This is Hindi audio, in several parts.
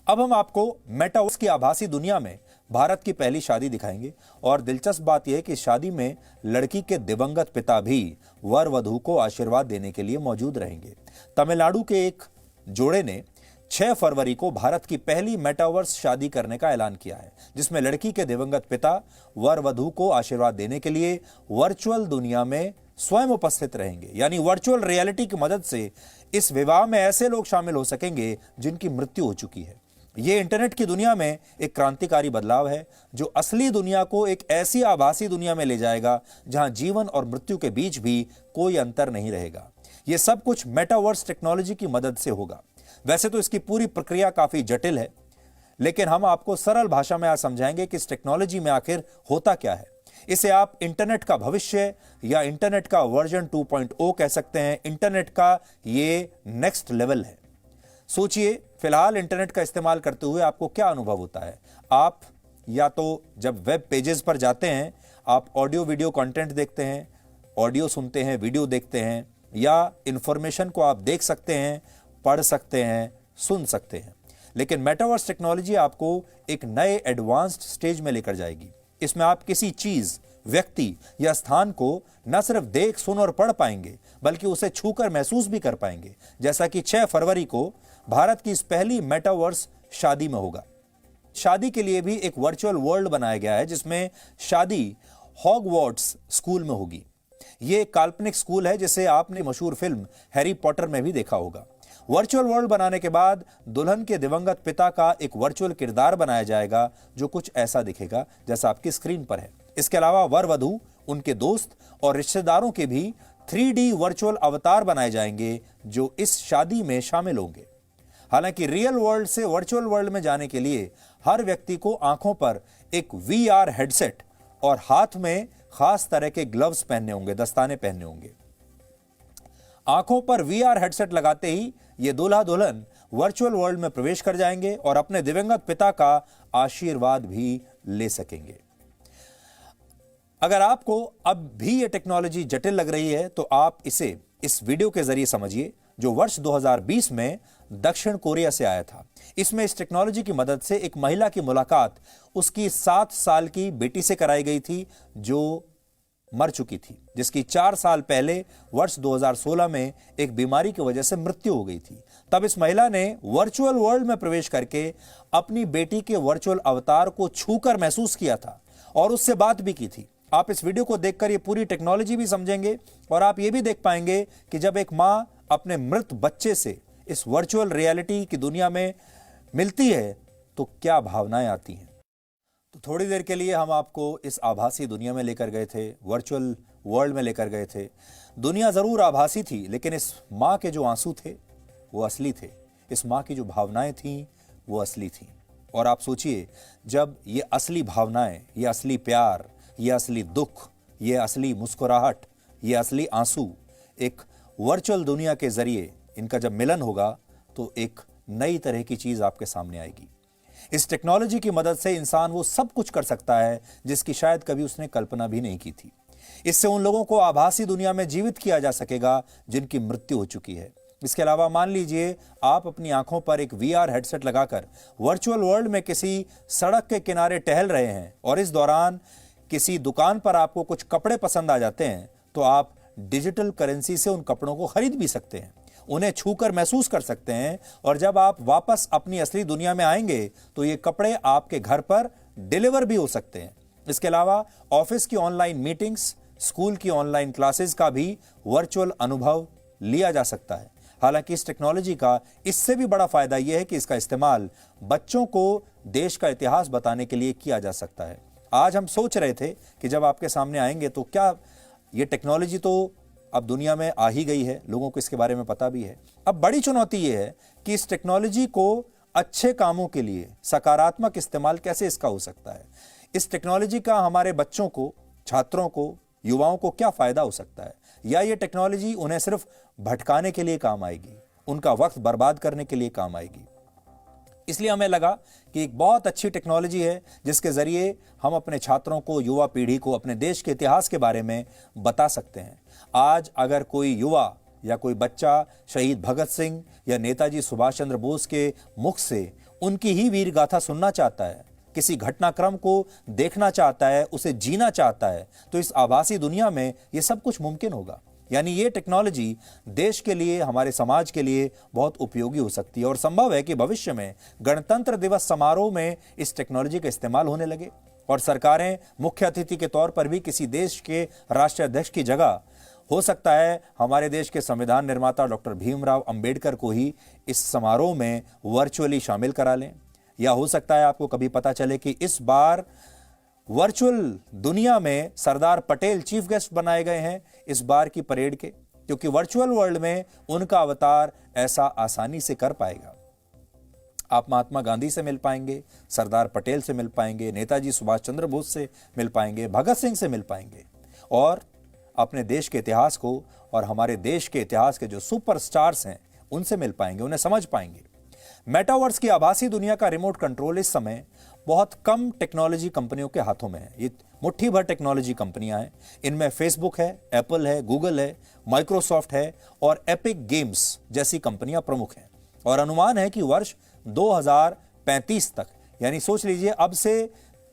अब हम आपको मेटावर्स की आभासी दुनिया में भारत की पहली शादी दिखाएंगे और दिलचस्प बात यह है कि शादी में लड़की के दिवंगत पिता भी वर वधू को आशीर्वाद देने के लिए मौजूद रहेंगे। तमिलनाडु के एक जोड़े ने 6 फरवरी को भारत की पहली मेटावर्स शादी करने का ऐलान किया है, जिसमें लड़की के दिवंगत पिता वर वधू को आशीर्वाद देने के लिए वर्चुअल दुनिया में स्वयं उपस्थित रहेंगे। यानी वर्चुअल रियलिटी की मदद से इस विवाह में ऐसे लोग शामिल हो सकेंगे जिनकी मृत्यु हो चुकी है। यह इंटरनेट की दुनिया में एक क्रांतिकारी बदलाव है जो असली दुनिया को एक ऐसी आभासी दुनिया में ले जाएगा जहां जीवन और मृत्यु के बीच भी कोई अंतर नहीं रहेगा। यह सब कुछ मेटावर्स टेक्नोलॉजी की मदद से होगा। वैसे तो इसकी पूरी प्रक्रिया काफी जटिल है, लेकिन हम आपको सरल भाषा में आज समझाएंगे कि इस टेक्नोलॉजी में आखिर होता क्या है। इसे आप इंटरनेट का भविष्य या इंटरनेट का वर्जन 2.0 कह सकते हैं। इंटरनेट का ये नेक्स्ट लेवल है। सोचिए, फिलहाल इंटरनेट का इस्तेमाल करते हुए आपको क्या अनुभव होता है। आप या तो जब वेब पेजेस पर जाते हैं, आप ऑडियो वीडियो कंटेंट देखते हैं, ऑडियो सुनते हैं, वीडियो देखते हैं, या इंफॉर्मेशन को आप देख सकते हैं, पढ़ सकते हैं, सुन सकते हैं। लेकिन मेटावर्स टेक्नोलॉजी आपको एक नए एडवांस्ड स्टेज में लेकर जाएगी। इसमें आप किसी चीज, व्यक्ति या स्थान को न सिर्फ देख, सुन और पढ़ पाएंगे, बल्कि उसे छूकर महसूस भी कर पाएंगे, जैसा कि 6 फरवरी को भारत की इस पहली मेटावर्स शादी में होगा। शादी के लिए भी एक वर्चुअल वर्ल्ड बनाया गया है, जिसमें शादी हॉगवर्ट्स स्कूल में होगी। यह एक काल्पनिक स्कूल है जिसे आपने मशहूर फिल्म हैरी पॉटर में भी देखा होगा। वर्चुअल वर्ल्ड बनाने के बाद दुल्हन के दिवंगत पिता का एक वर्चुअल किरदार बनाया जाएगा जो कुछ ऐसा दिखेगा जैसा आपकी स्क्रीन पर है। इसके अलावा वर वधू, उनके दोस्त और रिश्तेदारों के भी 3D वर्चुअल अवतार बनाए जाएंगे जो इस शादी में शामिल होंगे। हालांकि रियल वर्ल्ड से वर्चुअल वर्ल्ड में जाने के लिए हर व्यक्ति को आंखों पर एक VR हेडसेट और हाथ में खास तरह के ग्लव्स पहनने होंगे, दस्ताने पहनने होंगे। आंखों पर VR हेडसेट लगाते ही ये दूल्हा दुल्हन वर्चुअल वर्ल्ड में प्रवेश कर जाएंगे और अपने दिवंगत पिता का आशीर्वाद भी ले सकेंगे। अगर आपको अब भी ये टेक्नोलॉजी जटिल लग रही है तो आप इसे इस वीडियो के जरिए समझिए जो वर्ष 2020 में दक्षिण कोरिया से आया था। इसमें इस टेक्नोलॉजी की मदद से एक महिला की मुलाकात उसकी 7 साल की बेटी से कराई गई थी जो मर चुकी थी, जिसकी 4 साल पहले वर्ष 2016 में एक बीमारी की वजह से मृत्यु हो गई थी। तब इस महिला ने वर्चुअल वर्ल्ड में प्रवेश करके अपनी बेटी के वर्चुअल अवतार को छूकर महसूस किया था और उससे बात भी की थी। आप इस वीडियो को देखकर ये पूरी टेक्नोलॉजी भी समझेंगे और आप ये भी देख पाएंगे कि जब एक मां अपने मृत बच्चे से इस वर्चुअल रियलिटी की दुनिया में मिलती है तो क्या भावनाएं आती हैं। तो थोड़ी देर के लिए हम आपको इस आभासी दुनिया में लेकर गए थे, वर्चुअल वर्ल्ड में लेकर गए थे। दुनिया जरूर आभासी थी, लेकिन इस मां के जो आंसू थे वो असली थे। इस मां की जो भावनाएं थीं वो असली थीं। और आप सोचिए, जब ये असली भावनाएं, ये असली प्यार, ये असली दुख, ये असली मुस्कुराहट, ये असली आंसू एक वर्चुअल दुनिया के जरिए इनका जब मिलन होगा तो एक नई तरह की चीज आपके सामने आएगी। इस टेक्नोलॉजी की मदद से इंसान वो सब कुछ कर सकता है जिसकी शायद कभी उसने कल्पना भी नहीं की थी। इससे उन लोगों को आभासी दुनिया में जीवित किया जा सकेगा जिनकी मृत्यु हो चुकी है। इसके अलावा मान लीजिए आप अपनी आंखों पर एक VR हेडसेट लगाकर वर्चुअल वर्ल्ड में किसी सड़क के किनारे टहल रहे हैं और इस दौरान किसी दुकान पर आपको कुछ कपड़े पसंद आ जाते हैं तो आप डिजिटल करेंसी से उन कपड़ों को खरीद भी सकते हैं, उन्हें छूकर महसूस कर सकते हैं और जब आप वापस अपनी असली दुनिया में आएंगे तो ये कपड़े आपके घर पर डिलीवर भी हो सकते हैं। इसके अलावा ऑफिस की ऑनलाइन मीटिंग्स, स्कूल की ऑनलाइन क्लासेस का भी वर्चुअल अनुभव लिया जा सकता है। हालांकि इस टेक्नोलॉजी का इससे भी बड़ा फायदा यह है कि इसका इस्तेमाल बच्चों को देश का इतिहास बताने के लिए किया जा सकता है। आज हम सोच रहे थे कि जब आपके सामने आएंगे तो क्या ये टेक्नोलॉजी तो अब दुनिया में आ ही गई है, लोगों को इसके बारे में पता भी है। अब बड़ी चुनौती ये है कि इस टेक्नोलॉजी को अच्छे कामों के लिए सकारात्मक इस्तेमाल कैसे इसका हो सकता है। इस टेक्नोलॉजी का हमारे बच्चों को, छात्रों को, युवाओं को क्या फायदा हो सकता है, या ये टेक्नोलॉजी उन्हें सिर्फ भटकाने के लिए काम आएगी, उनका वक्त बर्बाद करने के लिए काम आएगी। इसलिए हमें लगा कि एक बहुत अच्छी टेक्नोलॉजी है जिसके जरिए हम अपने छात्रों को, युवा पीढ़ी को अपने देश के इतिहास के बारे में बता सकते हैं। आज अगर कोई युवा या कोई बच्चा शहीद भगत सिंह या नेताजी सुभाष चंद्र बोस के मुख से उनकी ही वीर गाथा सुनना चाहता है, किसी घटनाक्रम को देखना चाहता है, उसे जीना चाहता है, तो इस आभासी दुनिया में यह सब कुछ मुमकिन होगा। यानी ये टेक्नोलॉजी देश के लिए, हमारे समाज के लिए बहुत उपयोगी हो सकती है और संभव है कि भविष्य में गणतंत्र दिवस समारोह में इस टेक्नोलॉजी का इस्तेमाल होने लगे और सरकारें मुख्य अतिथि के तौर पर भी किसी देश के राष्ट्रीय अध्यक्ष की जगह, हो सकता है हमारे देश के संविधान निर्माता डॉक्टर भीमराव अंबेडकर को ही इस समारोह में वर्चुअली शामिल करा लें। या हो सकता है आपको कभी पता चले कि इस बार वर्चुअल दुनिया में सरदार पटेल चीफ गेस्ट बनाए गए हैं इस बार की परेड के, क्योंकि वर्चुअल वर्ल्ड में उनका अवतार ऐसा आसानी से कर पाएगा। आप महात्मा गांधी से मिल पाएंगे, सरदार पटेल से मिल पाएंगे, नेताजी सुभाष चंद्र बोस से मिल पाएंगे, भगत सिंह से मिल पाएंगे और अपने देश के इतिहास को और हमारे देश के इतिहास के जो सुपरस्टार्स हैं उनसे मिल पाएंगे, उन्हें समझ पाएंगे। मेटावर्स की आभासी दुनिया का रिमोट कंट्रोल इस समय बहुत कम टेक्नोलॉजी कंपनियों के हाथों में है। ये मुट्ठी भर टेक्नोलॉजी कंपनियां हैं। इनमें फेसबुक है, एप्पल है, गूगल है, माइक्रोसॉफ्ट है और एपिक गेम्स जैसी कंपनियां प्रमुख हैं। और अनुमान है कि वर्ष 2035 तक, यानी सोच लीजिए अब से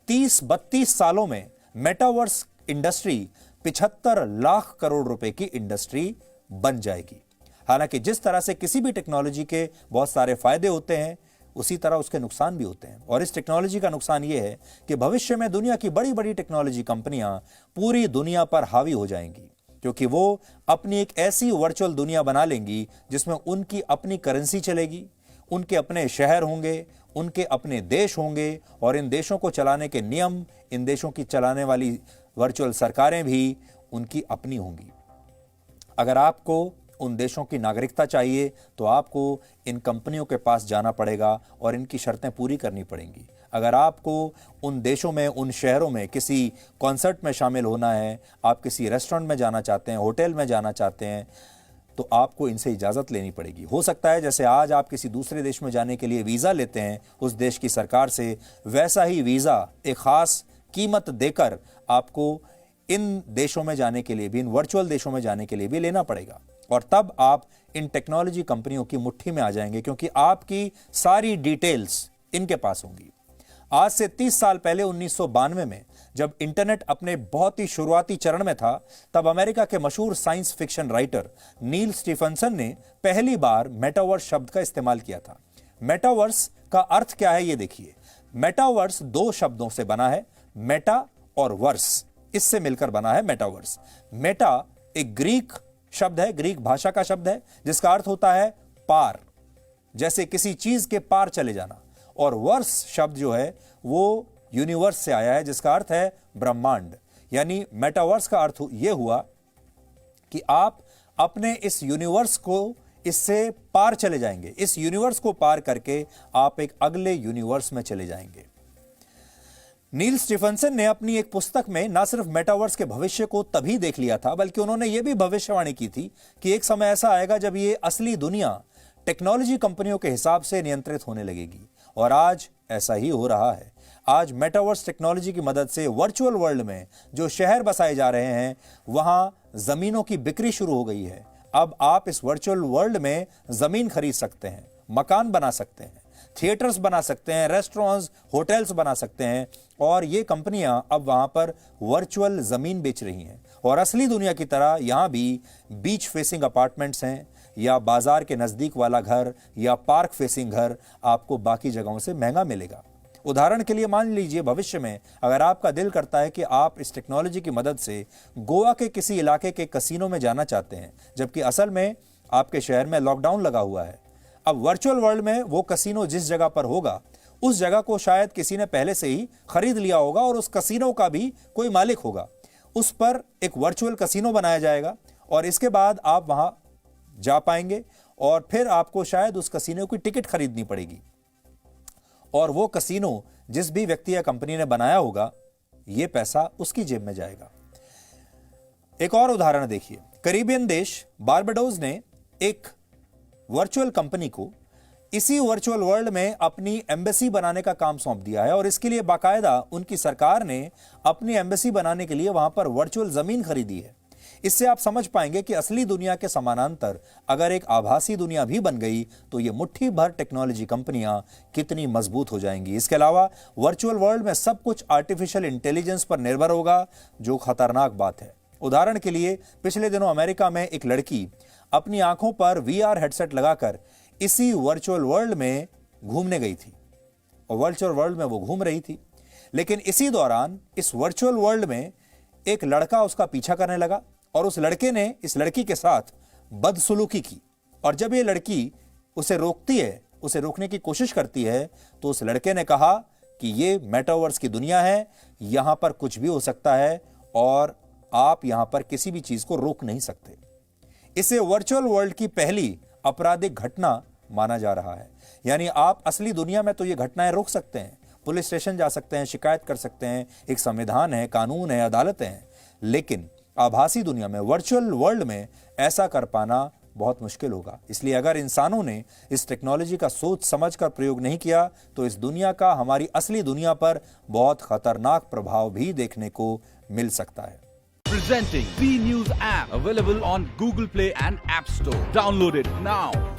30-32 सालों में मेटावर्स इंडस्ट्री 75 लाख करोड़ रुपए की इंडस्ट्री बन जाएगी। हालांकि जिस तरह से किसी भी टेक्नोलॉजी के बहुत सारे फायदे होते हैं, उसी तरह उसके नुकसान भी होते हैं। और इस टेक्नोलॉजी का नुकसान यह है कि भविष्य में दुनिया की बड़ी बड़ी टेक्नोलॉजी कंपनियां पूरी दुनिया पर हावी हो जाएंगी, क्योंकि वो अपनी एक ऐसी वर्चुअल दुनिया बना लेंगी जिसमें उनकी अपनी करेंसी चलेगी, उनके अपने शहर होंगे, उनके अपने देश होंगे और इन देशों को चलाने के नियम, इन देशों की चलाने वाली वर्चुअल सरकारें भी उनकी अपनी होंगी। अगर आपको उन देशों की नागरिकता चाहिए तो आपको इन कंपनियों के पास जाना पड़ेगा और इनकी शर्तें पूरी करनी पड़ेंगी। अगर आपको उन देशों में, उन शहरों में किसी कॉन्सर्ट में शामिल होना है, आप किसी रेस्टोरेंट में जाना चाहते हैं, होटल में जाना चाहते हैं, तो आपको इनसे इजाज़त लेनी पड़ेगी। हो सकता है जैसे आज आप किसी दूसरे देश में जाने के लिए वीज़ा लेते हैं उस देश की सरकार से, वैसा ही वीज़ा एक ख़ास कीमत देकर आपको इन देशों में जाने के लिए भी, इन वर्चुअल देशों में जाने के लिए भी लेना पड़ेगा। और तब आप इन टेक्नोलॉजी कंपनियों की मुट्ठी में आ जाएंगे, क्योंकि आपकी सारी डिटेल्स इनके पास होंगी। आज से 30 साल पहले 1992 में जब इंटरनेट अपने बहुत ही शुरुआती चरण में था, तब अमेरिका के मशहूर साइंस फिक्शन राइटर नील स्टीफनसन ने पहली बार मेटावर्स शब्द का इस्तेमाल किया था। मेटावर्स का अर्थ क्या है ये देखिए। मेटावर्स 2 शब्दों से बना है, मेटा और वर्स, इससे मिलकर बना है मेटावर्स। मेटा एक ग्रीक शब्द है, ग्रीक भाषा का शब्द है, जिसका अर्थ होता है पार, जैसे किसी चीज के पार चले जाना। और वर्स शब्द जो है वो यूनिवर्स से आया है, जिसका अर्थ है ब्रह्मांड। यानी मेटावर्स का अर्थ यह हुआ कि आप अपने इस यूनिवर्स को, इससे पार चले जाएंगे। इस यूनिवर्स को पार करके आप एक अगले यूनिवर्स में चले जाएंगे। नील स्टीफनसन ने अपनी एक पुस्तक में न सिर्फ मेटावर्स के भविष्य को तभी देख लिया था, बल्कि उन्होंने यह भी भविष्यवाणी की थी कि एक समय ऐसा आएगा जब ये असली दुनिया टेक्नोलॉजी कंपनियों के हिसाब से नियंत्रित होने लगेगी। और आज ऐसा ही हो रहा है। आज मेटावर्स टेक्नोलॉजी की मदद से वर्चुअल वर्ल्ड में जो शहर बसाए जा रहे हैं, वहां जमीनों की बिक्री शुरू हो गई है। अब आप इस वर्चुअल वर्ल्ड में जमीन खरीद सकते हैं, मकान बना सकते हैं, थिएटर्स बना सकते हैं, रेस्टोरेंट्स, होटल्स बना सकते हैं। और ये कंपनियां अब वहां पर वर्चुअल जमीन बेच रही हैं। और असली दुनिया की तरह यहां भी बीच फेसिंग अपार्टमेंट्स हैं, या बाजार के नजदीक वाला घर, या पार्क फेसिंग घर आपको बाकी जगहों से महंगा मिलेगा। उदाहरण के लिए मान लीजिए भविष्य में अगर आपका दिल करता है कि आप इस टेक्नोलॉजी की मदद से गोवा के किसी इलाके के कसीनो में जाना चाहते हैं, जबकि असल में आपके शहर में लॉकडाउन लगा हुआ है। अब वर्चुअल वर्ल्ड में वो कसीनो जिस जगह पर होगा, उस जगह को शायद किसी ने पहले से ही खरीद लिया होगा और उस कसीनो का भी कोई मालिक होगा। उस पर एक वर्चुअल कसीनो बनाया जाएगा और इसके बाद आप वहां जा पाएंगे और फिर आपको शायद उस कसीनो की टिकट खरीदनी पड़ेगी और वो कसीनो जिस भी व्यक्ति या कंपनी ने बनाया होगा, ये पैसा उसकी जेब में जाएगा। एक और उदाहरण देखिए। कैरिबियन देश बारबाडोस ने एक वर्चुअल कंपनी को इसी वर्चुअल वर्ल्ड में अपनी एम्बेसी बनाने का काम सौंप दिया है और इसके लिए बाकायदा उनकी सरकार ने अपनी एम्बेसी बनाने के लिए वहां पर वर्चुअल जमीन खरीदी है। इससे आप समझ पाएंगे कि असली दुनिया के समानांतर अगर एक आभासी दुनिया भी बन गई तो ये मुट्ठी भर टेक्नोलॉजी कंपनियां कितनी मजबूत हो जाएंगी। इसके अलावा वर्चुअल वर्ल्ड में सब कुछ आर्टिफिशियल इंटेलिजेंस पर निर्भर होगा, जो खतरनाक बात है। उदाहरण के लिए पिछले दिनों अमेरिका में एक लड़की अपनी आंखों पर VR हेडसेट लगाकर इसी वर्चुअल वर्ल्ड में घूमने गई थी और वर्चुअल वर्ल्ड में वो घूम रही थी, लेकिन इसी दौरान इस वर्चुअल वर्ल्ड में एक लड़का उसका पीछा करने लगा और उस लड़के ने इस लड़की के साथ बदसलूकी की। और जब ये लड़की उसे रोकती है, उसे रोकने की कोशिश करती है, तो उस लड़के ने कहा कि ये मेटावर्स की दुनिया है, यहां पर कुछ भी हो सकता है और आप यहां पर किसी भी चीज को रोक नहीं सकते। इसे वर्चुअल वर्ल्ड की पहली आपराधिक घटना माना जा रहा है। यानी आप असली दुनिया में तो ये घटनाएं रोक सकते हैं, पुलिस स्टेशन जा सकते हैं, शिकायत कर सकते हैं, एक संविधान है, कानून है, अदालतें हैं, लेकिन आभासी दुनिया में, वर्चुअल वर्ल्ड में ऐसा कर पाना बहुत मुश्किल होगा। इसलिए अगर इंसानों ने इस टेक्नोलॉजी का सोच समझकर प्रयोग नहीं किया तो इस दुनिया का हमारी असली दुनिया पर बहुत खतरनाक प्रभाव भी देखने को मिल सकता है। Presenting B News app, available on Google Play and App Store. Download it now.